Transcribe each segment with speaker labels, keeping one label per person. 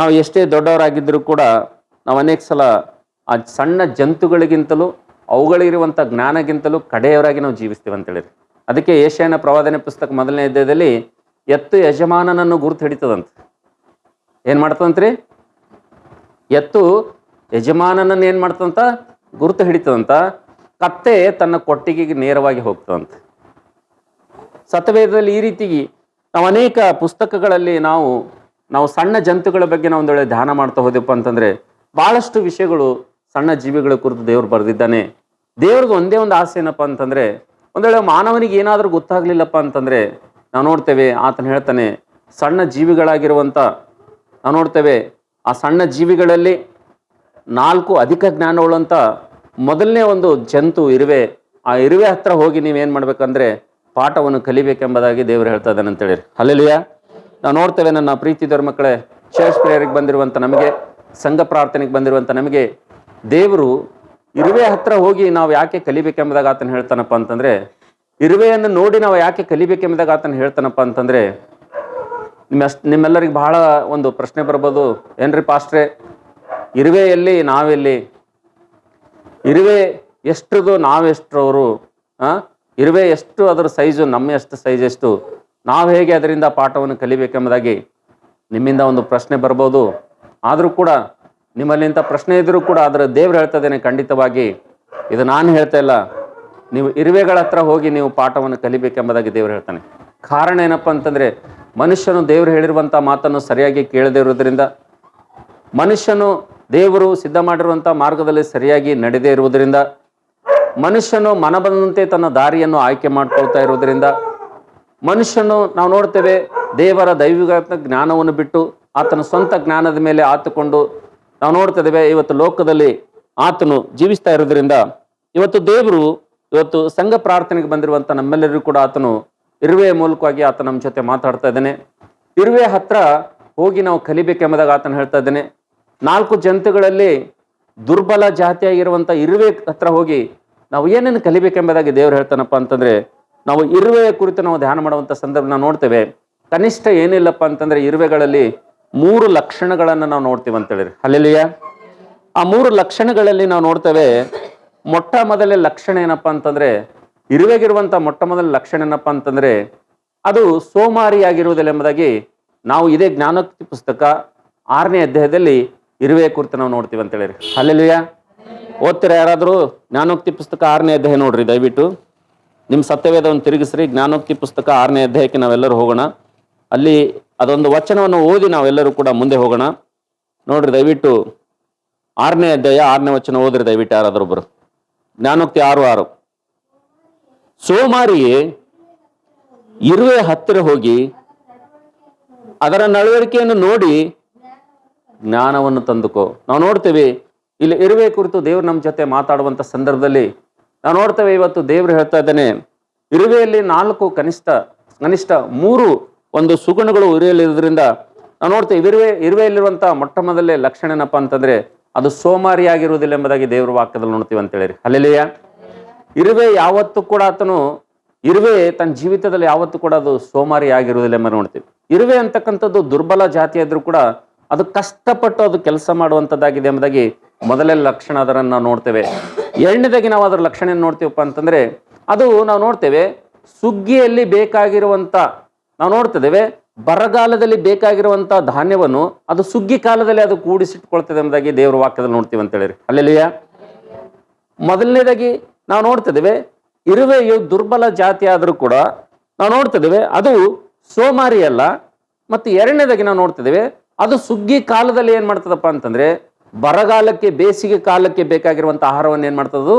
Speaker 1: ನಾವು ಎಷ್ಟೇ ದೊಡ್ಡವರಾಗಿದ್ದರೂ ಕೂಡ ನಾವು ಅನೇಕ ಸಲ ಆ ಸಣ್ಣ ಜಂತುಗಳಿಗಿಂತಲೂ ಅವುಗಳಿರುವಂಥ ಜ್ಞಾನಗಿಂತಲೂ ಕಡೆಯವರಾಗಿ ನಾವು ಜೀವಿಸ್ತೀವಿ ಅಂತೇಳಿ. ಅದಕ್ಕೆ ಯೆಶಾಯನ ಪ್ರವಾದನೆ ಪುಸ್ತಕ 1ನೇ ಅಧ್ಯಾಯದಲ್ಲಿ ಎತ್ತು ಯಜಮಾನನನ್ನು ಗುರುತು ಹಿಡಿತದಂತ. ಏನು ಮಾಡ್ತದಂತ್ರಿ? ಎತ್ತು ಯಜಮಾನನನ್ನು ಏನು ಮಾಡ್ತದಂತ? ಗುರುತು ಹಿಡಿತದಂತ. ಕತ್ತೆ ತನ್ನ ಕೊಟ್ಟಿಗೆಗೆ ನೇರವಾಗಿ ಹೋಗ್ತದಂತ. ಸತ್ಯವೇದದಲ್ಲಿ ಈ ರೀತಿಗೆ ನಾವು ಅನೇಕ ಪುಸ್ತಕಗಳಲ್ಲಿ ನಾವು ಸಣ್ಣ ಜಂತುಗಳ ಬಗ್ಗೆ ನಾವು ಒಂದು ವೇಳೆ ಧ್ಯಾನ ಮಾಡ್ತಾ ಹೋದಪ್ಪ ಅಂತಂದ್ರೆ ಬಹಳಷ್ಟು ವಿಷಯಗಳು ಸಣ್ಣ ಜೀವಿಗಳ ಕುರಿತು ದೇವರು ಬರೆದಿದ್ದಾನೆ. ದೇವ್ರಿಗೆ ಒಂದೇ ಒಂದು ಆಸೆ ಏನಪ್ಪ ಅಂತಂದ್ರೆ, ಒಂದು ವೇಳೆ ಮಾನವನಿಗೆ ಏನಾದರೂ ಗೊತ್ತಾಗ್ಲಿಲ್ಲಪ್ಪ ಅಂತಂದ್ರೆ ನಾವು ನೋಡ್ತೇವೆ ಆತನ ಹೇಳ್ತಾನೆ, ಸಣ್ಣ ಜೀವಿಗಳಾಗಿರುವಂಥ ನಾವು ನೋಡ್ತೇವೆ ಆ ಸಣ್ಣ ಜೀವಿಗಳಲ್ಲಿ 4 ಅಧಿಕ ಜ್ಞಾನವುಳ್ಳಂಥ ಮೊದಲನೇ ಒಂದು ಜಂತು ಇರುವೆ. ಆ ಇರುವೆ ಹತ್ರ ಹೋಗಿ ನೀವೇನು ಮಾಡ್ಬೇಕಂದ್ರೆ ಪಾಠವನ್ನು ಕಲಿಬೇಕೆಂಬುದಾಗಿ ದೇವರು ಹೇಳ್ತಾ ಇದ್ದಾನೆ ಅಂತೇಳಿ. ಹಲ್ಲೆಲೂಯಾ. ನಾವು ನೋಡ್ತೇವೆ ನನ್ನ ಪ್ರೀತಿದವರ ಮಕ್ಕಳೇ, ಚರ್ಚ್ ಪ್ರೇಯರಿಗೆ ಬಂದಿರುವಂಥ ನಮಗೆ, ಸಂಘ ಪ್ರಾರ್ಥನೆಗೆ ಬಂದಿರುವಂಥ ನಮಗೆ ದೇವರು ಇರುವೆ ಹತ್ರ ಹೋಗಿ ನಾವು ಯಾಕೆ ಕಲಿಬೇಕೆಂಬುದಾಗ ಆತನ ಹೇಳ್ತಾನಪ್ಪ ಅಂತಂದ್ರೆ, ಇರುವೆಯನ್ನು ನೋಡಿ ನಾವು ಯಾಕೆ ಕಲಿಬೇಕೆಂಬುದಾಗ ಆತನ ಹೇಳ್ತಾನಪ್ಪ ಅಂತಂದ್ರೆ, ನಿಮ್ಮೆಲ್ಲರಿಗೆ ಬಹಳ ಒಂದು ಪ್ರಶ್ನೆ ಬರ್ಬೋದು, ಏನ್ರಿ ಪಾಸ್ಟ್ರೆ, ಇರುವೆ ಎಲ್ಲಿ ನಾವೆಲ್ಲಿ? ಇರುವೆ ಎಷ್ಟ್ರದು ನಾವೆಷ್ಟ್ರವರು? ಇರುವೆ ಎಷ್ಟು ಅದರ ಸೈಜು, ನಮ್ಮ ಎಷ್ಟು ಸೈಜ್ ಎಷ್ಟು? ನಾವು ಹೇಗೆ ಅದರಿಂದ ಪಾಠವನ್ನು ಕಲಿಬೇಕೆಂಬುದಾಗಿ ನಿಮ್ಮಿಂದ ಒಂದು ಪ್ರಶ್ನೆ ಬರ್ಬೋದು. ಆದರೂ ಕೂಡ ನಿಮ್ಮಲ್ಲಿ ಇಂಥ ಪ್ರಶ್ನೆ ಇದ್ರೂ ಕೂಡ ಅದರ ದೇವ್ರು ಹೇಳ್ತಾ ಇದ್ದೇನೆ, ಖಂಡಿತವಾಗಿ ಇದು ನಾನು ಹೇಳ್ತಾ ಇಲ್ಲ, ನೀವು ಇರುವೆಗಳ ಹತ್ರ ಹೋಗಿ ನೀವು ಪಾಠವನ್ನು ಕಲಿಬೇಕೆಂಬುದಾಗಿ ದೇವ್ರು ಹೇಳ್ತಾನೆ. ಕಾರಣ ಏನಪ್ಪ ಅಂತಂದ್ರೆ, ಮನುಷ್ಯನು ದೇವರು ಹೇಳಿರುವಂಥ ಮಾತನ್ನು ಸರಿಯಾಗಿ ಕೇಳದೇ ಇರುವುದರಿಂದ, ಮನುಷ್ಯನು ದೇವರು ಸಿದ್ಧ ಮಾಡಿರುವಂಥ ಮಾರ್ಗದಲ್ಲಿ ಸರಿಯಾಗಿ ನಡೆದೇ ಇರುವುದರಿಂದ, ಮನುಷ್ಯನು ಮನಬಂದಂತೆ ತನ್ನ ದಾರಿಯನ್ನು ಆಯ್ಕೆ ಮಾಡ್ಕೊಳ್ತಾ ಇರುವುದರಿಂದ, ಮನುಷ್ಯನು ನಾವು ನೋಡ್ತೇವೆ ದೇವರ ದೈವಿಕ ಜ್ಞಾನವನ್ನು ಬಿಟ್ಟು ಆತನ ಸ್ವಂತ ಜ್ಞಾನದ ಮೇಲೆ ಆತುಕೊಂಡು ನಾವು ನೋಡ್ತಿದ್ದೇವೆ ಇವತ್ತು ಲೋಕದಲ್ಲಿ ಆತನು ಜೀವಿಸ್ತಾ ಇರೋದ್ರಿಂದ, ಇವತ್ತು ದೇವರು ಇವತ್ತು ಸಂಘ ಪ್ರಾರ್ಥನೆಗೆ ಬಂದಿರುವಂಥ ನಮ್ಮೆಲ್ಲರಿಗೂ ಕೂಡ ಆತನು ಇರುವೆಯ ಮೂಲಕವಾಗಿ ಆತ ನಮ್ಮ ಜೊತೆ ಮಾತಾಡ್ತಾ ಇದ್ದಾನೆ. ಇರುವೆ ಹತ್ರ ಹೋಗಿ ನಾವು ಕಲಿಬೇಕೆಂಬುದಾಗ ಆತನು ಹೇಳ್ತಾ ಇದ್ದಾನೆ, 4 ಜಂತುಗಳಲ್ಲಿ ದುರ್ಬಲ ಜಾತಿಯಾಗಿರುವಂಥ ಇರುವೆ ಹತ್ರ ಹೋಗಿ ನಾವು ಏನೇನು ಕಲಿಬೇಕೆಂಬುದಾಗಿ ದೇವರು ಹೇಳ್ತಾನಪ್ಪ ಅಂತಂದ್ರೆ, ನಾವು ಇರುವೆಯ ಕುರಿತು ನಾವು ಧ್ಯಾನ ಮಾಡುವಂಥ ಸಂದರ್ಭ ನಾವು ನೋಡ್ತೇವೆ. ಕನಿಷ್ಠ ಏನಿಲ್ಲಪ್ಪ ಅಂತಂದ್ರೆ ಇರುವೆಗಳಲ್ಲಿ 3 ಲಕ್ಷಣಗಳನ್ನು ನಾವು ನೋಡ್ತೀವಿ ಅಂತ ಹೇಳಿರಿ. ಹಲ್ಲೆಲೂಯಾ. ಆ 3 ಲಕ್ಷಣಗಳಲ್ಲಿ ನಾವು ನೋಡ್ತೇವೆ. ಮೊಟ್ಟ ಮೊದಲನೇ ಲಕ್ಷಣ ಏನಪ್ಪ ಅಂತಂದ್ರೆ, ಇರುವೆಗಿರುವಂಥ ಮೊಟ್ಟ ಮೊದಲ ಲಕ್ಷಣ ಏನಪ್ಪ ಅಂತಂದ್ರೆ, ಅದು ಸೋಮಾರಿಯಾಗಿರುವುದಿಲ್ಲ ಎಂಬುದಾಗಿ ನಾವು ಇದೇ ಜ್ಞಾನೋಕ್ತಿ ಪುಸ್ತಕ 6ನೇ ಅಧ್ಯಾಯದಲ್ಲಿ ಇರುವೆಯ ಕುರಿತು ನಾವು ನೋಡ್ತೀವಿ ಅಂತ ಹೇಳಿರಿ. ಹಲ್ಲೆಲೂಯಾ. ಓದ್ತೀರಾ ಯಾರಾದರೂ? ಜ್ಞಾನೋಕ್ತಿ ಪುಸ್ತಕ 6ನೇ ಅಧ್ಯಾಯ ನೋಡ್ರಿ ದಯವಿಟ್ಟು. ನಿಮ್ಮ ಸತ್ಯವೇದವನ್ನು ತಿರುಗಿಸ್ರಿ. ಜ್ಞಾನೋಕ್ತಿ ಪುಸ್ತಕ 6ನೇ ಅಧ್ಯಾಯಕ್ಕೆ ನಾವೆಲ್ಲರೂ ಹೋಗೋಣ. ಅಲ್ಲಿ ಅದೊಂದು ವಚನವನ್ನು ಓದಿ ನಾವೆಲ್ಲರೂ ಕೂಡ ಮುಂದೆ ಹೋಗೋಣ. ನೋಡ್ರಿ ದಯವಿಟ್ಟು 6ನೇ ಅಧ್ಯಾಯ 6ನೇ ವಚನ ಓದ್ರಿ ದಯವಿಟ್ಟು ಯಾರಾದರೂ ಒಬ್ಬರು. ಜ್ಞಾನೋಕ್ತಿ 6:6. ಸೋಮಾರಿ ಇರುವೆ ಹತ್ತಿರ ಹೋಗಿ ಅದರ ನಡವಳಿಕೆಯನ್ನು ನೋಡಿ ಜ್ಞಾನವನ್ನು ತಂದುಕೋ. ನಾವು ನೋಡ್ತೇವೆ ಇಲ್ಲಿ ಇರುವೆ ಕುರಿತು ದೇವ್ರು ನಮ್ಮ ಜೊತೆ ಮಾತಾಡುವಂಥ ಸಂದರ್ಭದಲ್ಲಿ ನಾವು ನೋಡ್ತೇವೆ, ಇವತ್ತು ದೇವ್ರು ಹೇಳ್ತಾ ಇದ್ದಾನೆ, ಇರುವೆಯಲ್ಲಿ 4 ಕನಿಷ್ಠ 3 ಒಂದು ಸುಗುಣಗಳು ಇರುವೆಯಲ್ಲಿರೋದ್ರಿಂದ ನಾವು ನೋಡ್ತೇವೆ ಇರುವೆಯಲ್ಲಿರುವಂಥ ಮೊಟ್ಟ ಮೊದಲೇ ಲಕ್ಷಣ ಏನಪ್ಪ ಅಂತಂದ್ರೆ, ಅದು ಸೋಮಾರಿಯಾಗಿರುವುದಿಲ್ಲ ಎಂಬುದಾಗಿ ದೇವ್ರ ವಾಕ್ಯದಲ್ಲಿ ನೋಡ್ತೀವಿ ಅಂತ ಹೇಳಿರಿ. ಹಲ್ಲೆಲೂಯಾ. ಇರುವೆ ಯಾವತ್ತೂ ಕೂಡ ಇರುವೆ ತನ್ನ ಜೀವಿತದಲ್ಲಿ ಯಾವತ್ತೂ ಕೂಡ ಅದು ಸೋಮಾರಿ ಆಗಿರುವುದಿಲ್ಲ ಎಂಬ ನೋಡ್ತೀವಿ. ಇರುವೆ ಅಂತಕ್ಕಂಥದ್ದು ದುರ್ಬಲ ಜಾತಿ ಆದ್ರೂ ಕೂಡ ಅದು ಕಷ್ಟಪಟ್ಟು ಅದು ಕೆಲಸ ಮಾಡುವಂಥದ್ದಾಗಿದೆ ಎಂಬುದಾಗಿ ಮೊದಲೇ ಲಕ್ಷಣ ಅದರನ್ನು ನಾವು ನೋಡ್ತೇವೆ. 2ನೇದಾಗಿ ನಾವು ಅದರ ಲಕ್ಷಣ ಏನು ನೋಡ್ತೀವಪ್ಪ ಅಂತಂದ್ರೆ, ಅದು ನಾವು ನೋಡ್ತೇವೆ ಸುಗ್ಗಿಯಲ್ಲಿ ಬೇಕಾಗಿರುವಂಥ ನಾವು ನೋಡ್ತಿದ್ದೇವೆ ಬರಗಾಲದಲ್ಲಿ ಬೇಕಾಗಿರುವಂಥ ಧಾನ್ಯವನ್ನು ಅದು ಸುಗ್ಗಿ ಕಾಲದಲ್ಲಿ ಅದು ಕೂಡಿಸಿಟ್ಕೊಳ್ತದೆ ಎಂಬುದಾಗಿ ದೇವರ ವಾಕ್ಯದಲ್ಲಿ ನೋಡ್ತೀವಿ ಅಂತ ಹೇಳಿರಿ. ಹಲ್ಲೆಲೂಯಾ. ಮೊದಲನೇದಾಗಿ ನಾವು ನೋಡ್ತಿದ್ದೇವೆ ಇರುವೆಯು ದುರ್ಬಲ ಜಾತಿ ಆದರೂ ಕೂಡ ನಾವು ನೋಡ್ತಿದ್ದೇವೆ ಅದು ಸೋಮಾರಿ ಅಲ್ಲ. ಮತ್ತು 2ನೇದಾಗಿ ನಾವು ನೋಡ್ತಿದ್ದೇವೆ ಅದು ಸುಗ್ಗಿ ಕಾಲದಲ್ಲಿ ಏನು ಮಾಡ್ತದಪ್ಪ ಅಂತಂದ್ರೆ, ಬರಗಾಲಕ್ಕೆ ಬೇಸಿಗೆ ಕಾಲಕ್ಕೆ ಬೇಕಾಗಿರುವಂಥ ಆಹಾರವನ್ನು ಏನು ಮಾಡ್ತದ್ದು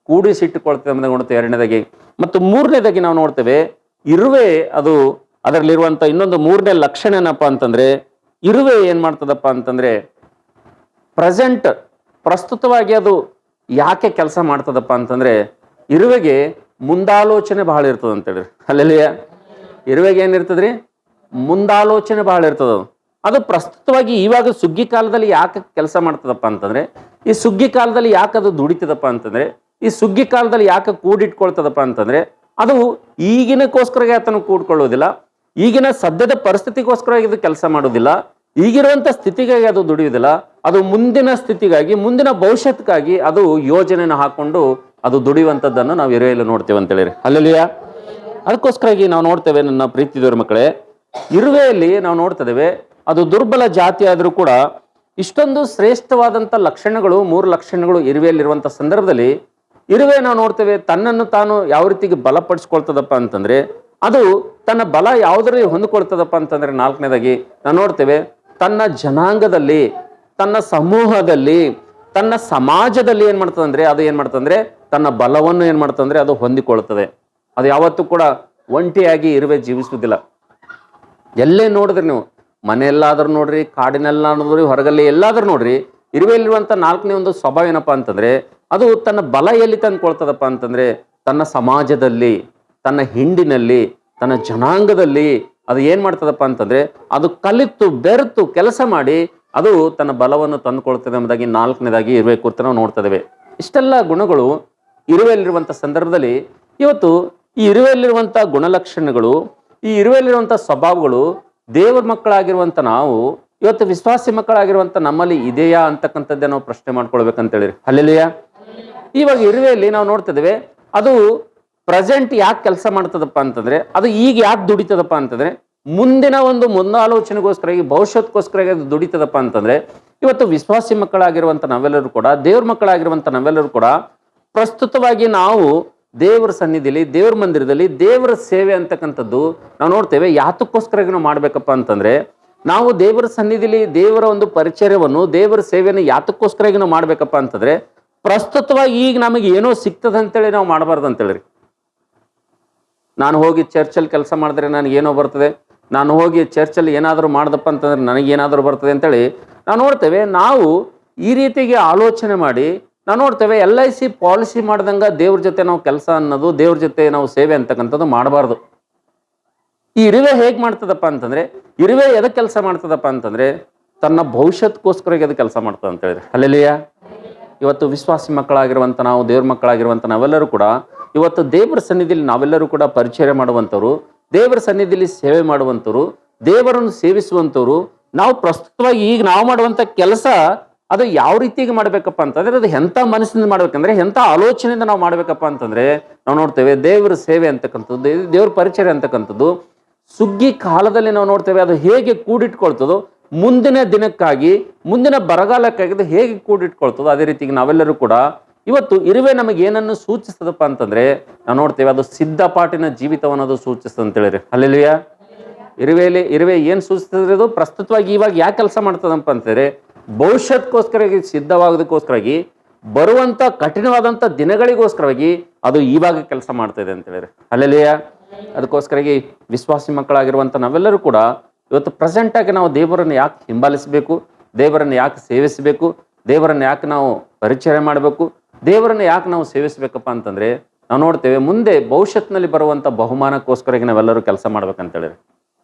Speaker 1: ಕೂಡಿಸಿಟ್ಟುಕೊಳ್ತದೆ ಎಂಬುದಾಗಿ ನೋಡ್ತೇವೆ 2ನೇದಾಗಿ. ಮತ್ತು 3ನೇದಾಗಿ ನಾವು ನೋಡ್ತೇವೆ ಇರುವೆ ಅದು ಅದರಲ್ಲಿರುವಂಥ ಇನ್ನೊಂದು 3ನೇ ಲಕ್ಷಣ ಏನಪ್ಪ ಅಂತಂದ್ರೆ, ಇರುವೆ ಏನು ಮಾಡ್ತದಪ್ಪ ಅಂತಂದ್ರೆ ಪ್ರಸ್ತುತವಾಗಿ ಅದು ಯಾಕೆ ಕೆಲಸ ಮಾಡ್ತದಪ್ಪ ಅಂತಂದ್ರೆ, ಇರುವೆಗೆ ಮುಂದಾಲೋಚನೆ ಬಹಳ ಇರ್ತದೆ ಅಂತ ಹೇಳಿರಿ. ಹಲ್ಲೆಲೂಯಾ. ಇರುವೆಗೆ ಏನಿರ್ತದ್ರಿ? ಮುಂದಾಲೋಚನೆ ಬಹಳ ಇರ್ತದ. ಅದು ಪ್ರಸ್ತುತವಾಗಿ ಇವಾಗ ಸುಗ್ಗಿ ಕಾಲದಲ್ಲಿ ಯಾಕೆ ಕೆಲಸ ಮಾಡ್ತದಪ್ಪ ಅಂತಂದ್ರೆ, ಈ ಸುಗ್ಗಿ ಕಾಲದಲ್ಲಿ ಯಾಕೆ ಅದು ದುಡಿತದಪ್ಪ ಅಂತಂದ್ರೆ, ಈ ಸುಗ್ಗಿ ಕಾಲದಲ್ಲಿ ಯಾಕೆ ಕೂಡಿಟ್ಕೊಳ್ತದಪ್ಪ ಅಂತಂದ್ರೆ, ಅದು ಈಗಿನಕ್ಕೋಸ್ಕರ ಆತನು ಕೂಡ್ಕೊಳ್ಳೋದಿಲ್ಲ, ಈಗಿನ ಸದ್ಯದ ಪರಿಸ್ಥಿತಿಗೋಸ್ಕರ ಇದು ಕೆಲಸ ಮಾಡೋದಿಲ್ಲ, ಈಗಿರುವಂಥ ಸ್ಥಿತಿಗಾಗಿ ಅದು ದುಡಿಯುವುದಿಲ್ಲ, ಅದು ಮುಂದಿನ ಸ್ಥಿತಿಗಾಗಿ, ಮುಂದಿನ ಭವಿಷ್ಯಕ್ಕಾಗಿ ಅದು ಯೋಜನೆನ ಹಾಕೊಂಡು ಅದು ದುಡಿಯುವಂಥದ್ದನ್ನು ನಾವು ಇರುವೆಯಲ್ಲಿ ನೋಡ್ತೇವೆ ಅಂತ ಹೇಳಿರಿ. ಅಲ್ಲೆಲ್ಲಿಯ ಅದಕ್ಕೋಸ್ಕರಾಗಿ ನಾವು ನೋಡ್ತೇವೆ ನನ್ನ ಪ್ರೀತಿ ದೇವರ ಮಕ್ಕಳೇ, ಇರುವೆಯಲ್ಲಿ ನಾವು ನೋಡ್ತಿದ್ದೇವೆ ಅದು ದುರ್ಬಲ ಜಾತಿ ಆದರೂ ಕೂಡ ಇಷ್ಟೊಂದು ಶ್ರೇಷ್ಠವಾದಂಥ ಲಕ್ಷಣಗಳು, 3 ಲಕ್ಷಣಗಳು ಇರುವೆಯಲ್ಲಿರುವಂಥ ಸಂದರ್ಭದಲ್ಲಿ ಇರುವೆ ನಾವು ನೋಡ್ತೇವೆ ತನ್ನನ್ನು ತಾನು ಯಾವ ರೀತಿಗೆ ಬಲಪಡಿಸ್ಕೊಳ್ತದಪ್ಪ ಅಂತಂದ್ರೆ, ಅದು ತನ್ನ ಬಲ ಯಾವುದರಲ್ಲಿ ಹೊಂದ್ಕೊಳ್ತದಪ್ಪ ಅಂತಂದ್ರೆ, 4ನೇದಾಗಿ ನಾವು ನೋಡ್ತೇವೆ ತನ್ನ ಜನಾಂಗದಲ್ಲಿ, ತನ್ನ ಸಮೂಹದಲ್ಲಿ, ತನ್ನ ಸಮಾಜದಲ್ಲಿ ಏನ್ ಮಾಡ್ತದಂದ್ರೆ ಅದು ಏನ್ ಮಾಡ್ತಂದ್ರೆ ತನ್ನ ಬಲವನ್ನು ಏನ್ ಮಾಡ್ತಂದ್ರೆ ಅದು ಹೊಂದಿಕೊಳ್ತದೆ. ಅದು ಯಾವತ್ತೂ ಕೂಡ ಒಂಟಿಯಾಗಿ ಇರುವೆ ಜೀವಿಸುವುದಿಲ್ಲ. ಎಲ್ಲೇ ನೋಡಿದ್ರಿ ನೀವು, ಮನೆಯಲ್ಲಾದ್ರೂ ನೋಡ್ರಿ, ಕಾಡಿನೆಲ್ಲ ನೋಡ್ರಿ, ಹೊರಗಲ್ಲಿ ಎಲ್ಲಾದ್ರೂ ನೋಡ್ರಿ, ಇರುವೆಯಲ್ಲಿರುವಂಥ 4ನೇ ಒಂದು ಸ್ವಭಾವ ಏನಪ್ಪಾ ಅಂತಂದ್ರೆ, ಅದು ತನ್ನ ಬಲ ಎಲ್ಲಿ ತಂದ್ಕೊಳ್ತದಪ್ಪ ಅಂತಂದ್ರೆ ತನ್ನ ಸಮಾಜದಲ್ಲಿ, ತನ್ನ ಹಿಂಡಿನಲ್ಲಿ, ತನ್ನ ಜನಾಂಗದಲ್ಲಿ ಅದು ಏನ್ ಮಾಡ್ತದಪ್ಪ ಅಂತಂದ್ರೆ ಅದು ಕಲಿತು ಬೆರೆತು ಕೆಲಸ ಮಾಡಿ ಅದು ತನ್ನ ಬಲವನ್ನು ತಂದುಕೊಳ್ತದೆ ಎಂಬುದಾಗಿ 4ನೇದಾಗಿ ಇರುವೆ ಕುರಿತು ನಾವು ನೋಡ್ತಾ ಇದ್ದೇವೆ. ಇಷ್ಟೆಲ್ಲ ಗುಣಗಳು ಇರುವೆಯಲ್ಲಿರುವಂಥ ಸಂದರ್ಭದಲ್ಲಿ ಇವತ್ತು ಈ ಇರುವೆಯಲ್ಲಿರುವಂಥ ಗುಣಲಕ್ಷಣಗಳು, ಈ ಇರುವೆಯಲ್ಲಿರುವಂಥ ಸ್ವಭಾವಗಳು ದೇವರ ಮಕ್ಕಳಾಗಿರುವಂಥ ನಾವು, ಇವತ್ತು ವಿಶ್ವಾಸಿ ಮಕ್ಕಳಾಗಿರುವಂಥ ನಮ್ಮಲ್ಲಿ ಇದೆಯಾ ಅಂತಕ್ಕಂಥದ್ದೇ ನಾವು ಪ್ರಶ್ನೆ ಮಾಡ್ಕೊಳ್ಬೇಕಂತ ಹೇಳಿರಿ. ಅಲ್ಲೆಲ್ಲಿಯ ಇವಾಗ ಇರುವೆಯಲ್ಲಿ ನಾವು ನೋಡ್ತಿದ್ದೇವೆ ಅದು ಪ್ರೆಸೆಂಟ್ ಯಾಕೆ ಕೆಲಸ ಮಾಡ್ತದಪ್ಪ ಅಂತಂದ್ರೆ, ಅದು ಈಗ ಯಾಕೆ ದುಡಿತದಪ್ಪ ಅಂತಂದ್ರೆ ಮುಂದಿನ ಒಂದು ಮುಂದಾಲೋಚನೆಗೋಸ್ಕರ, ಈ ಭವಿಷ್ಯಕ್ಕೋಸ್ಕರ ಅದು ದುಡಿತದಪ್ಪ ಅಂತಂದ್ರೆ, ಇವತ್ತು ವಿಶ್ವಾಸಿ ಮಕ್ಕಳಾಗಿರುವಂಥ ನಾವೆಲ್ಲರೂ ಕೂಡ, ದೇವ್ರ ಮಕ್ಕಳಾಗಿರುವಂಥ ನಾವೆಲ್ಲರೂ ಕೂಡ ಪ್ರಸ್ತುತವಾಗಿ ನಾವು ದೇವರ ಸನ್ನಿಧಿಲಿ, ದೇವ್ರ ಮಂದಿರದಲ್ಲಿ ದೇವರ ಸೇವೆ ಅಂತಕ್ಕಂಥದ್ದು ನಾವು ನೋಡ್ತೇವೆ. ಯಾತಕ್ಕೋಸ್ಕರ ನಾವು ಮಾಡ್ಬೇಕಪ್ಪ ಅಂತಂದ್ರೆ, ನಾವು ದೇವರ ಸನ್ನಿಧಿಲಿ ದೇವರ ಒಂದು ಪರಿಚರ್ಯವನ್ನು, ದೇವರ ಸೇವೆಯನ್ನು ಯಾತಕ್ಕೋಸ್ಕರ ನಾವು ಮಾಡ್ಬೇಕಪ್ಪ ಅಂತಂದ್ರೆ, ಪ್ರಸ್ತುತವಾಗಿ ಈಗ ನಮಗೆ ಏನೋ ಸಿಗ್ತದೆ ಅಂತೇಳಿ ನಾವು ಮಾಡಬಾರ್ದು ಅಂತೇಳಿ. ನಾನು ಹೋಗಿ ಚರ್ಚಲ್ಲಿ ಕೆಲಸ ಮಾಡಿದ್ರೆ ನನಗೇನೋ ಬರ್ತದೆ, ನಾನು ಹೋಗಿ ಚರ್ಚಲ್ಲಿ ಏನಾದರೂ ಮಾಡ್ದಪ್ಪ ಅಂತಂದ್ರೆ ನನಗೇನಾದರೂ ಬರ್ತದೆ ಅಂತೇಳಿ ನಾವು ನೋಡ್ತೇವೆ. ನಾವು ಈ ರೀತಿಗೆ ಆಲೋಚನೆ ಮಾಡಿ ನಾವು ನೋಡ್ತೇವೆ LIC ಪಾಲಿಸಿ ಮಾಡ್ದಂಗೆ ದೇವ್ರ ಜೊತೆ ನಾವು ಕೆಲಸ ಅನ್ನೋದು, ದೇವ್ರ ಜೊತೆ ನಾವು ಸೇವೆ ಅಂತಕ್ಕಂಥದ್ದು ಮಾಡಬಾರ್ದು. ಈ ಇರುವೆ ಹೇಗೆ ಮಾಡ್ತದಪ್ಪ ಅಂತಂದ್ರೆ, ಇರುವೆ ಎದಕ್ಕೆ ಕೆಲಸ ಮಾಡ್ತದಪ್ಪ ಅಂತಂದ್ರೆ ತನ್ನ ಭವಿಷ್ಯಕ್ಕೋಸ್ಕರ ಅದು ಕೆಲಸ ಮಾಡ್ತದೆ ಅಂತ ಹೇಳಿದ್ರೆ. ಅಲ್ಲೆಲ್ಲಿಯ ಇವತ್ತು ವಿಶ್ವಾಸಿ ಮಕ್ಕಳಾಗಿರುವಂಥ ನಾವು, ದೇವ್ರ ಮಕ್ಕಳಾಗಿರುವಂಥ ನಾವೆಲ್ಲರೂ ಕೂಡ ಇವತ್ತು ದೇವರ ಸನ್ನಿಧಿಯಲ್ಲಿ ನಾವೆಲ್ಲರೂ ಕೂಡ ಪರಿಚಯ ಮಾಡುವಂಥವ್ರು, ದೇವರ ಸನ್ನಿಧಿಯಲ್ಲಿ ಸೇವೆ ಮಾಡುವಂಥವ್ರು, ದೇವರನ್ನು ಸೇವಿಸುವಂಥವ್ರು. ನಾವು ಪ್ರಸ್ತುತವಾಗಿ ಈಗ ನಾವು ಮಾಡುವಂಥ ಕೆಲಸ ಅದು ಯಾವ ರೀತಿಗೆ ಮಾಡ್ಬೇಕಪ್ಪ ಅಂತಂದ್ರೆ, ಅದು ಎಂಥ ಮನಸ್ಸಿನಿಂದ ಮಾಡ್ಬೇಕಂದ್ರೆ, ಎಂಥ ಆಲೋಚನೆಯಿಂದ ನಾವು ಮಾಡ್ಬೇಕಪ್ಪ ಅಂತಂದ್ರೆ ನಾವು ನೋಡ್ತೇವೆ ದೇವರ ಸೇವೆ ಅಂತಕ್ಕಂಥದ್ದು, ದೇವ್ರ ಪರಿಚಯ ಅಂತಕ್ಕಂಥದ್ದು ಸುಗ್ಗಿ ಕಾಲದಲ್ಲಿ ನಾವು ನೋಡ್ತೇವೆ ಅದು ಹೇಗೆ ಕೂಡಿಟ್ಕೊಳ್ತದೋ, ಮುಂದಿನ ದಿನಕ್ಕಾಗಿ, ಮುಂದಿನ ಬರಗಾಲಕ್ಕಾಗಿ ಅದು ಹೇಗೆ ಕೂಡಿಟ್ಕೊಳ್ತದೋ ಅದೇ ರೀತಿಗೆ ನಾವೆಲ್ಲರೂ ಕೂಡ ಇವತ್ತು ಇರುವೆ ನಮಗೆ ಏನನ್ನು ಸೂಚಿಸ್ತದಪ್ಪ ಅಂತಂದ್ರೆ ನಾವು ನೋಡ್ತೇವೆ ಅದು ಸಿದ್ಧಪಾಟಿನ ಜೀವಿತವನ್ನು ಅದು ಸೂಚಿಸ್ತದೆ ಅಂತ ಹೇಳಿರಿ. ಅಲ್ಲೆಲ್ಲಿಯ ಇರುವೆ ಏನ್ ಸೂಚಿಸ್ತದೆ, ಅದು ಪ್ರಸ್ತುತವಾಗಿ ಇವಾಗ ಯಾಕೆ ಕೆಲಸ ಮಾಡ್ತದಪ್ಪ ಅಂತಂದ್ರೆ ಭವಿಷ್ಯಕ್ಕೋಸ್ಕರ ಸಿದ್ಧವಾಗೋದಕ್ಕೋಸ್ಕರಾಗಿ, ಬರುವಂತ ಕಠಿಣವಾದಂಥ ದಿನಗಳಿಗೋಸ್ಕರವಾಗಿ ಅದು ಇವಾಗ ಕೆಲಸ ಮಾಡ್ತಾ ಇದೆ ಅಂತ ಹೇಳಿರಿ. ಅಲ್ಲೆಲ್ಲಿಯ ಅದಕ್ಕೋಸ್ಕರಾಗಿ ವಿಶ್ವಾಸಿ ಮಕ್ಕಳಾಗಿರುವಂಥ ನಾವೆಲ್ಲರೂ ಕೂಡ ಇವತ್ತು ಪ್ರೆಸೆಂಟ್ ಆಗಿ ನಾವು ದೇವರನ್ನು ಯಾಕೆ ಹಿಂಬಾಲಿಸಬೇಕು, ದೇವರನ್ನು ಯಾಕೆ ಸೇವಿಸಬೇಕು, ದೇವರನ್ನು ಯಾಕೆ ನಾವು ಪರಿಚಯ ಮಾಡಬೇಕು, ದೇವರನ್ನು ಯಾಕೆ ನಾವು ಸೇವಿಸಬೇಕಪ್ಪ ಅಂತಂದ್ರೆ ನಾವು ನೋಡ್ತೇವೆ ಮುಂದೆ ಭವಿಷ್ಯತ್ನಲ್ಲಿ ಬರುವಂಥ ಬಹುಮಾನಕ್ಕೋಸ್ಕರಾಗಿ ನಾವೆಲ್ಲರೂ ಕೆಲಸ ಮಾಡ್ಬೇಕಂತೇಳಿ.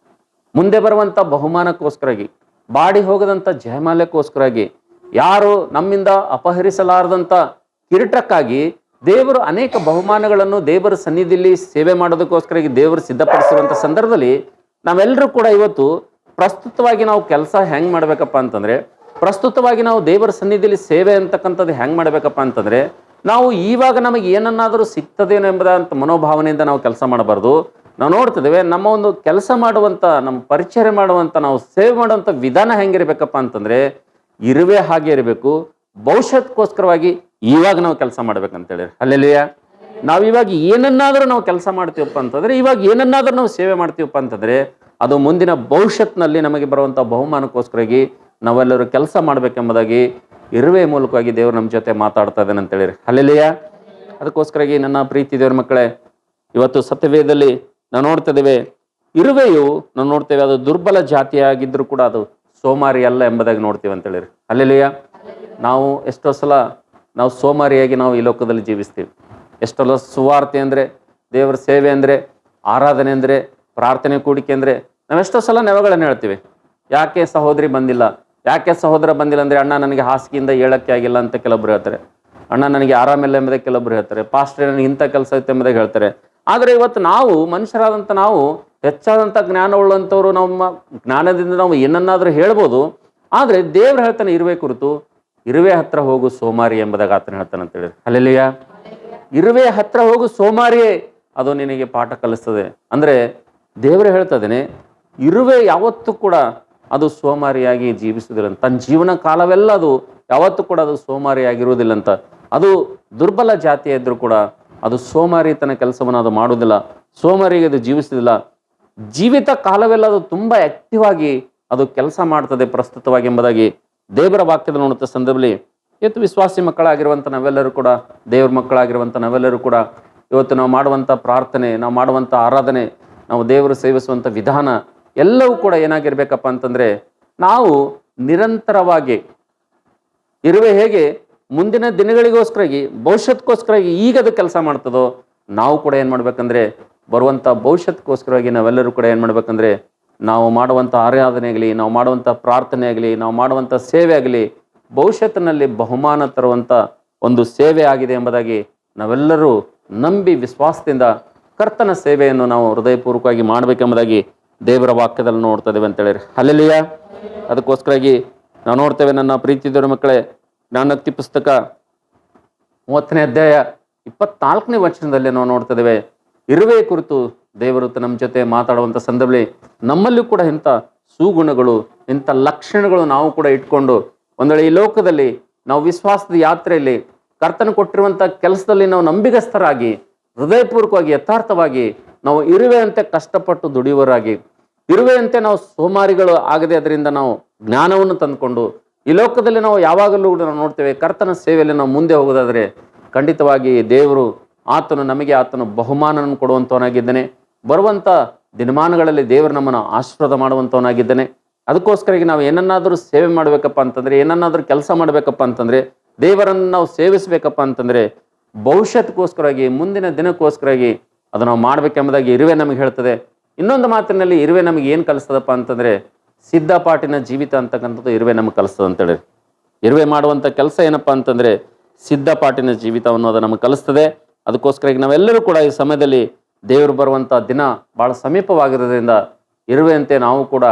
Speaker 1: ಮುಂದೆ ಬರುವಂಥ ಬಹುಮಾನಕ್ಕೋಸ್ಕರಾಗಿ, ಬಾಡಿ ಹೋಗದಂಥ ಜಯಮಾಲ್ಯಕ್ಕೋಸ್ಕರಾಗಿ, ಯಾರು ನಮ್ಮಿಂದ ಅಪಹರಿಸಲಾರದಂಥ ಕಿರೀಟಕ್ಕಾಗಿ ದೇವರು ಅನೇಕ ಬಹುಮಾನಗಳನ್ನು ದೇವರ ಸನ್ನಿಧಿಯಲ್ಲಿ ಸೇವೆ ಮಾಡೋದಕ್ಕೋಸ್ಕರಾಗಿ ದೇವರು ಸಿದ್ಧಪಡಿಸಿರುವಂಥ ಸಂದರ್ಭದಲ್ಲಿ ನಾವೆಲ್ಲರೂ ಕೂಡ ಇವತ್ತು ಪ್ರಸ್ತುತವಾಗಿ ನಾವು ಕೆಲಸ ಹೆಂಗೆ ಮಾಡ್ಬೇಕಪ್ಪ ಅಂತಂದ್ರೆ, ಪ್ರಸ್ತುತವಾಗಿ ನಾವು ದೇವರ ಸನ್ನಿಧಿಯಲ್ಲಿ ಸೇವೆ ಅಂತಕ್ಕಂಥದ್ದು ಹೆಂಗೆ ಮಾಡ್ಬೇಕಪ್ಪ ಅಂತಂದ್ರೆ, ನಾವು ಇವಾಗ ನಮಗೆ ಏನನ್ನಾದರೂ ಸಿಗ್ತದೇನೋ ಎಂಬುದಂತ ಮನೋಭಾವನೆಯಿಂದ ನಾವು ಕೆಲಸ ಮಾಡಬಾರ್ದು. ನಾವು ನೋಡ್ತಿದ್ದೇವೆ ನಮ್ಮ ಒಂದು ಕೆಲಸ ಮಾಡುವಂಥ, ನಮ್ಮ ಪರಿಚಯ ಮಾಡುವಂಥ, ನಾವು ಸೇವೆ ಮಾಡುವಂಥ ವಿಧಾನ ಹೆಂಗಿರ್ಬೇಕಪ್ಪ ಅಂತಂದ್ರೆ ಇರುವೆ ಹಾಗೆ ಇರಬೇಕು. ಭವಿಷ್ಯಕ್ಕೋಸ್ಕರವಾಗಿ ಇವಾಗ ನಾವು ಕೆಲಸ ಮಾಡ್ಬೇಕಂತೇಳಿ. ಅಲ್ಲೆಲ್ಲಿಯ ನಾವು ಇವಾಗ ಏನನ್ನಾದರೂ ನಾವು ಕೆಲಸ ಮಾಡ್ತೀವಪ್ಪ ಅಂತಂದ್ರೆ, ಇವಾಗ ಏನನ್ನಾದರೂ ನಾವು ಸೇವೆ ಮಾಡ್ತೀವಪ್ಪ ಅಂತಂದ್ರೆ ಅದು ಮುಂದಿನ ಭವಿಷ್ಯತ್ನಲ್ಲಿ ನಮಗೆ ಬರುವಂಥ ಬಹುಮಾನಕ್ಕೋಸ್ಕರಾಗಿ ನಾವೆಲ್ಲರೂ ಕೆಲಸ ಮಾಡ್ಬೇಕೆಂಬುದಾಗಿ ಇರುವೆ ಮೂಲಕವಾಗಿ ದೇವರು ನಮ್ಮ ಜೊತೆ ಮಾತಾಡ್ತಾ ಇದ್ದಾನೆ ಅಂತೇಳಿ. ಅಲ್ಲೆಲ್ಲಿಯ ಅದಕ್ಕೋಸ್ಕರಾಗಿ ನನ್ನ ಪ್ರೀತಿ ದೇವ್ರ ಮಕ್ಕಳೇ, ಇವತ್ತು ಸತ್ಯವೇದದಲ್ಲಿ ನಾವು ನೋಡ್ತಾ ಇದ್ದೇವೆ ಇರುವೆಯು ನಾವು ನೋಡ್ತೇವೆ ಅದು ದುರ್ಬಲ ಜಾತಿಯಾಗಿದ್ರೂ ಕೂಡ ಅದು ಸೋಮಾರಿ ಅಲ್ಲ ಎಂಬುದಾಗಿ ನೋಡ್ತೀವಿ ಅಂತೇಳಿ. ಅಲ್ಲೆಲ್ಲಿಯ ನಾವು ಎಷ್ಟೋ ಸಲ ನಾವು ಸೋಮಾರಿಯಾಗಿ ನಾವು ಈ ಲೋಕದಲ್ಲಿ ಜೀವಿಸ್ತೀವಿ. ಎಷ್ಟೆಲ್ಲ ಸುವಾರ್ತೆ ಅಂದರೆ, ದೇವರ ಸೇವೆ ಅಂದರೆ, ಆರಾಧನೆ ಅಂದರೆ, ಪ್ರಾರ್ಥನೆ ಕೂಡಿಕೆ ಅಂದರೆ ನಾವೆಷ್ಟೋ ಸಲ ನೆವಗಳನ್ನು ಹೇಳ್ತೀವಿ. ಯಾಕೆ ಸಹೋದರಿ ಬಂದಿಲ್ಲ, ಯಾಕೆ ಸಹೋದರ ಬಂದಿಲ್ಲ ಅಂದರೆ, ಅಣ್ಣ ನನಗೆ ಹಾಸಿಗೆಯಿಂದ ಏಳಕ್ಕೆ ಆಗಿಲ್ಲ ಅಂತ ಕೆಲವೊಬ್ರು ಹೇಳ್ತಾರೆ, ಅಣ್ಣ ನನಗೆ ಆರಾಮಿಲ್ಲ ಎಂಬುದೇ ಕೆಲವೊಬ್ರು ಹೇಳ್ತಾರೆ, ಪಾಸ್ಟ್ರೆ ನನಗೆ ಇಂಥ ಕೆಲಸ ಐತೆ ಎಂಬುದಾಗಿ ಹೇಳ್ತಾರೆ. ಆದರೆ ಇವತ್ತು ನಾವು ಮನುಷ್ಯರಾದಂಥ ನಾವು ಹೆಚ್ಚಾದಂಥ ಜ್ಞಾನವುಳ್ಳಂಥವ್ರು ನಮ್ಮ ಜ್ಞಾನದಿಂದ ನಾವು ಏನನ್ನಾದರೂ ಹೇಳ್ಬೋದು. ಆದರೆ ದೇವ್ರು ಹೇಳ್ತಾನೆ ಇರುವೆ ಕುರಿತು, ಇರುವೆ ಹತ್ರ ಹೋಗು ಸೋಮಾರಿ ಎಂಬುದಾಗಿ ಆತನ ಹೇಳ್ತಾನೆ ಅಂತ ಹೇಳಿದ್ರೆ, ಹಲ್ಲೆಲೂಯ. ಇರುವೆ ಹತ್ರ ಹೋಗು ಸೋಮಾರಿಯೇ, ಅದು ನಿನಗೆ ಪಾಠ ಕಲಿಸ್ತದೆ. ಅಂದರೆ ದೇವರೇ ಹೇಳ್ತದೇನೆ, ಇರುವೆ ಯಾವತ್ತೂ ಕೂಡ ಅದು ಸೋಮಾರಿಯಾಗಿ ಜೀವಿಸುವುದಿಲ್ಲ ಅಂತ. ತನ್ನ ಜೀವನ ಕಾಲವೆಲ್ಲ ಅದು ಯಾವತ್ತೂ ಕೂಡ ಅದು ಸೋಮಾರಿಯಾಗಿರುವುದಿಲ್ಲ ಅಂತ. ಅದು ದುರ್ಬಲ ಜಾತಿಯ ಇದ್ರೂ ಕೂಡ ಅದು ಸೋಮಾರಿತನ ಕೆಲಸವನ್ನು ಅದು ಮಾಡುವುದಿಲ್ಲ, ಸೋಮಾರಿಗೆ ಅದು ಜೀವಿಸುವುದಿಲ್ಲ. ಜೀವಿತ ಕಾಲವೆಲ್ಲ ಅದು ತುಂಬ ಆಕ್ಟಿವ್ ಆಗಿ ಅದು ಕೆಲಸ ಮಾಡ್ತದೆ ಪ್ರಸ್ತುತವಾಗಿ ಎಂಬುದಾಗಿ ದೇವರ ವಾಕ್ಯದ ನೋಡುತ್ತ ಸಂದರ್ಭದಲ್ಲಿ ಇವತ್ತು ವಿಶ್ವಾಸಿ ಮಕ್ಕಳಾಗಿರುವಂಥ ನಾವೆಲ್ಲರೂ ಕೂಡ, ದೇವರ ಮಕ್ಕಳಾಗಿರುವಂಥ ನಾವೆಲ್ಲರೂ ಕೂಡ ಇವತ್ತು ನಾವು ಮಾಡುವಂಥ ಪ್ರಾರ್ಥನೆ, ನಾವು ಮಾಡುವಂಥ ಆರಾಧನೆ, ನಾವು ದೇವರು ಸೇವಿಸುವಂಥ ವಿಧಾನ ಎಲ್ಲವೂ ಕೂಡ ಏನಾಗಿರ್ಬೇಕಪ್ಪ ಅಂತಂದರೆ, ನಾವು ನಿರಂತರವಾಗಿ ಇರುವೆ ಹೇಗೆ ಮುಂದಿನ ದಿನಗಳಿಗೋಸ್ಕರಾಗಿ ಭವಿಷ್ಯತ್ಕೋಸ್ಕರಾಗಿ ಈಗ ಅದು ಕೆಲಸ ಮಾಡ್ತದೋ, ನಾವು ಕೂಡ ಏನು ಮಾಡ್ಬೇಕಂದ್ರೆ ಬರುವಂಥ ಭವಿಷ್ಯತ್ಕೋಸ್ಕರವಾಗಿ ನಾವೆಲ್ಲರೂ ಕೂಡ ಏನು ಮಾಡ್ಬೇಕಂದ್ರೆ, ನಾವು ಮಾಡುವಂಥ ಆರಾಧನೆ ಆಗಲಿ, ನಾವು ಮಾಡುವಂಥ ಪ್ರಾರ್ಥನೆ ಆಗಲಿ, ನಾವು ಮಾಡುವಂಥ ಸೇವೆ ಆಗಲಿ ಭವಿಷ್ಯತ್ತಿನಲ್ಲಿ ಬಹುಮಾನ ತರುವಂಥ ಒಂದು ಸೇವೆ ಆಗಿದೆ ಎಂಬುದಾಗಿ ನಾವೆಲ್ಲರೂ ನಂಬಿ ವಿಶ್ವಾಸದಿಂದ ಕರ್ತನ ಸೇವೆಯನ್ನು ನಾವು ಹೃದಯಪೂರ್ವಕವಾಗಿ ಮಾಡಬೇಕೆಂಬುದಾಗಿ ದೇವರ ವಾಕ್ಯದಲ್ಲಿ ನೋಡ್ತಾ ಇದ್ದೇವೆ ಅಂತೇಳಿ, ಹಲ್ಲೆಲೂಯ. ಅದಕ್ಕೋಸ್ಕರಾಗಿ ನಾವು ನೋಡ್ತೇವೆ, ನನ್ನ ಪ್ರೀತಿದವರ ಮಕ್ಕಳೇ, ಜ್ಞಾನೋಕ್ತಿ ಪುಸ್ತಕ 30ನೇ ಅಧ್ಯಾಯ 24ನೇ ವಚನದಲ್ಲಿ ನಾವು ನೋಡ್ತಾ ಇದ್ದೇವೆ, ಇರುವೆ ಕುರಿತು ದೇವರು ನಮ್ಮ ಜೊತೆ ಮಾತಾಡುವಂಥ ಸಂದರ್ಭದಲ್ಲಿ ನಮ್ಮಲ್ಲೂ ಕೂಡ ಇಂಥ ಸುಗುಣಗಳು, ಇಂಥ ಲಕ್ಷಣಗಳು ನಾವು ಕೂಡ ಇಟ್ಕೊಂಡು ಒಂದು ವೇಳೆ ಈ ಲೋಕದಲ್ಲಿ ನಾವು ವಿಶ್ವಾಸದ ಯಾತ್ರೆಯಲ್ಲಿ ಕರ್ತನ ಕೊಟ್ಟಿರುವಂಥ ಕೆಲಸದಲ್ಲಿ ನಾವು ನಂಬಿಗಸ್ತರಾಗಿ ಹೃದಯಪೂರ್ವಕವಾಗಿ ಯಥಾರ್ಥವಾಗಿ ನಾವು ಇರುವೆಯಂತೆ ಕಷ್ಟಪಟ್ಟು ದುಡಿಯುವರಾಗಿ, ಇರುವೆಯಂತೆ ನಾವು ಸೋಮಾರಿಗಳು ಆಗದೆ ಅದರಿಂದ ನಾವು ಜ್ಞಾನವನ್ನು ತಂದುಕೊಂಡು ಈ ಲೋಕದಲ್ಲಿ ನಾವು ಯಾವಾಗಲೂ ಕೂಡ ನಾವು ನೋಡ್ತೇವೆ, ಕರ್ತನ ಸೇವೆಯಲ್ಲಿ ನಾವು ಮುಂದೆ ಹೋಗೋದಾದರೆ ಖಂಡಿತವಾಗಿ ದೇವರು ಆತನು ಬಹುಮಾನವನ್ನು ಕೊಡುವಂಥವನಾಗಿದ್ದಾನೆ. ಬರುವಂಥ ದಿನಮಾನಗಳಲ್ಲಿ ದೇವರು ನಮ್ಮನ್ನು ಆಶೀರ್ವಾದ ಮಾಡುವಂಥವನಾಗಿದ್ದಾನೆ. ಅದಕ್ಕೋಸ್ಕರವಾಗಿ ನಾವು ಏನನ್ನಾದರೂ ಸೇವೆ ಮಾಡಬೇಕಪ್ಪ ಅಂತಂದರೆ, ಏನನ್ನಾದರೂ ಕೆಲಸ ಮಾಡಬೇಕಪ್ಪ ಅಂತಂದರೆ, ದೇವರನ್ನು ನಾವು ಸೇವಿಸಬೇಕಪ್ಪ ಅಂತಂದರೆ ಭವಿಷ್ಯತ್ಕೋಸ್ಕರವಾಗಿ, ಮುಂದಿನ ದಿನಕ್ಕೋಸ್ಕರವಾಗಿ ಅದು ನಾವು ಮಾಡಬೇಕೆಂಬುದಾಗಿ ಇರುವೆ ನಮಗೆ ಹೇಳ್ತದೆ. ಇನ್ನೊಂದು ಮಾತಿನಲ್ಲಿ ಇರುವೆ ನಮಗೆ ಏನು ಕಲಿಸ್ತದಪ್ಪ ಅಂತಂದರೆ, ಸಿದ್ಧಪಾಟಿನ ಜೀವಿತ ಅಂತಕ್ಕಂಥದ್ದು ಇರುವೆ ನಮಗೆ ಕಲಿಸ್ತದೆ ಅಂತೇಳಿ. ಇರುವೆ ಮಾಡುವಂಥ ಕೆಲಸ ಏನಪ್ಪ ಅಂತಂದರೆ ಸಿದ್ಧಪಾಟಿನ ಜೀವಿತವನ್ನು ಅದು ನಮಗೆ ಕಲಿಸ್ತದೆ. ಅದಕ್ಕೋಸ್ಕರ ನಾವೆಲ್ಲರೂ ಕೂಡ ಈ ಸಮಯದಲ್ಲಿ ದೇವರು ಬರುವಂಥ ದಿನ ಭಾಳ ಸಮೀಪವಾಗಿರೋದ್ರಿಂದ ಇರುವೆಯಂತೆ ನಾವು ಕೂಡ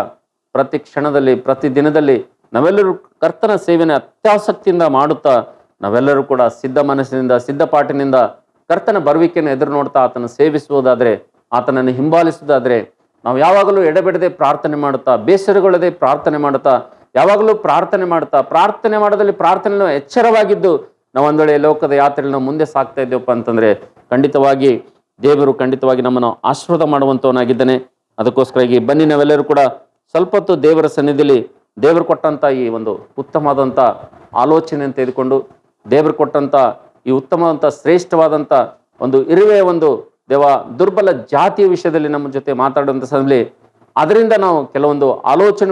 Speaker 1: ಪ್ರತಿ ಕ್ಷಣದಲ್ಲಿ, ಪ್ರತಿ ದಿನದಲ್ಲಿ ನಾವೆಲ್ಲರೂ ಕರ್ತನ ಸೇವೆಯನ್ನು ಅತ್ಯಾಸಕ್ತಿಯಿಂದ ಮಾಡುತ್ತಾ ನಾವೆಲ್ಲರೂ ಕೂಡ ಸಿದ್ಧ ಮನಸ್ಸಿನಿಂದ, ಸಿದ್ಧಪಾಟಿನಿಂದ ಕರ್ತನ ಬರುವಿಕೆಯನ್ನು ಎದುರು ನೋಡ್ತಾ ಆತನ ಸೇವಿಸುವುದಾದರೆ, ಆತನನ್ನು ಹಿಂಬಾಲಿಸುವುದಾದರೆ, ನಾವು ಯಾವಾಗಲೂ ಎಡೆಬಿಡದೆ ಪ್ರಾರ್ಥನೆ ಮಾಡುತ್ತಾ, ಬೇಸರಗೊಳ್ಳದೆ ಪ್ರಾರ್ಥನೆ ಮಾಡುತ್ತಾ, ಯಾವಾಗಲೂ ಪ್ರಾರ್ಥನೆ ಮಾಡುತ್ತಾ, ಪ್ರಾರ್ಥನೆ ಮಾಡೋದಲ್ಲಿ ಪ್ರಾರ್ಥನೆಯನ್ನು ಎಚ್ಚರವಾಗಿದ್ದು ನಾವು ಒಂದು ವೇಳೆ ಲೋಕದ ಯಾತ್ರೆಯಲ್ಲಿ ನಾವು ಮುಂದೆ ಸಾಗ್ತಾ ಇದ್ದೇವಪ್ಪ ಅಂತಂದರೆ ಖಂಡಿತವಾಗಿ ದೇವರು ಖಂಡಿತವಾಗಿ ನಮ್ಮನ್ನು ಆಶೀರ್ವಾದ ಮಾಡುವಂಥವನಾಗಿದ್ದಾನೆ. ಅದಕ್ಕೋಸ್ಕರಾಗಿ ಬನ್ನಿ ನಾವೆಲ್ಲರೂ ಕೂಡ ಸ್ವಲ್ಪ ಹೊತ್ತು ದೇವರ ಸನ್ನಿಧಿಯಲ್ಲಿ ದೇವರು ಕೊಟ್ಟಂಥ ಈ ಒಂದು ಉತ್ತಮವಾದಂಥ ಆಲೋಚನೆಯನ್ನು ತೆಗೆದುಕೊಂಡು, ದೇವರು ಕೊಟ್ಟಂಥ ಈ ಉತ್ತಮವಾದಂಥ ಶ್ರೇಷ್ಠವಾದಂಥ ಒಂದು ಇರುವೆಯ ಒಂದು ದುರ್ಬಲ ಜಾತಿಯ ವಿಷಯದಲ್ಲಿ ನಮ್ಮ ಜೊತೆ ಮಾತಾಡುವಂಥ ಸಮಯದಲ್ಲಿ ಅದರಿಂದ ನಾವು ಕೆಲವೊಂದು ಆಲೋಚನೆಗಳು